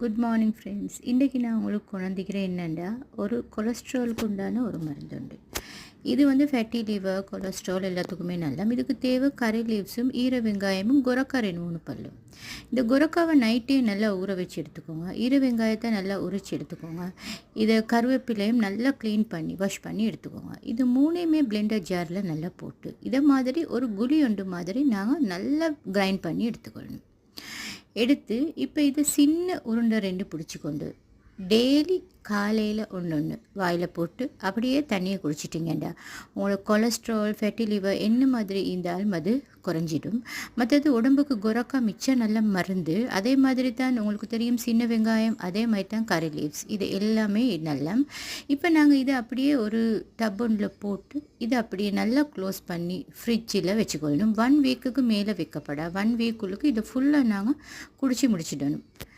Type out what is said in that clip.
Good morning friends. இன்றைக்கி நான் உங்களுக்கு கொண்டாந்துக்கிறேன் என்னென்னா, ஒரு கொலஸ்ட்ராலுக்கு உண்டான ஒரு மருந்துண்டு. இது வந்து ஃபேட்டி லிவர், கொலஸ்ட்ரால் எல்லாத்துக்குமே நல்லா. இதுக்கு தேவை கறி லீவ்ஸும், ஈர வெங்காயமும், கொரக்கா 2 பல்லும். இந்த கொரக்காவை நைட்டே நல்லா ஊற வச்சு எடுத்துக்கோங்க. ஈர வெங்காயத்தை நல்லா உரித்து எடுத்துக்கோங்க. இதை கருவேப்பிலையும் நல்லா க்ளீன் பண்ணி வாஷ் பண்ணி எடுத்துக்கோங்க. இது 3மே பிளெண்டர் ஜாரில் நல்லா போட்டு இதை மாதிரி ஒரு குழி ஒன்று மாதிரி நாங்கள் நல்லா கிரைண்ட் பண்ணி எடுத்துக்கொள்ளணும். எடுத்து இப்போ இது சின்ன உருண்டை 2 பிடிச்சிக்கொண்டு டெய்லி காலையில் ஒன்று வாயில் போட்டு அப்படியே தண்ணியை குடிச்சிட்டிங்கண்டா உங்களுக்கு கொலஸ்ட்ரால், ஃபேட்டி லிவர் என்ன மாதிரி இருந்தாலும் அது குறைஞ்சிடும். மற்றது உடம்புக்கு கொரக்கா மிச்சம் நல்ல மருந்து. அதே மாதிரி தான் உங்களுக்கு தெரியும் சின்ன வெங்காயம், அதே மாதிரி தான் கறி லீவ்ஸ், இது எல்லாமே நல்லா. இப்போ நாங்கள் இதை அப்படியே ஒரு டப்பனில் போட்டு இதை அப்படியே நல்லா க்ளோஸ் பண்ணி ஃப்ரிட்ஜில் வச்சுக்கொள்ளணும். 1 வீக்குக்கு மேலே வைக்கப்படா. 1 வீக்குள்ளுக்கு இதை ஃபுல்லாக நாங்கள் குடிச்சு முடிச்சிடணும்.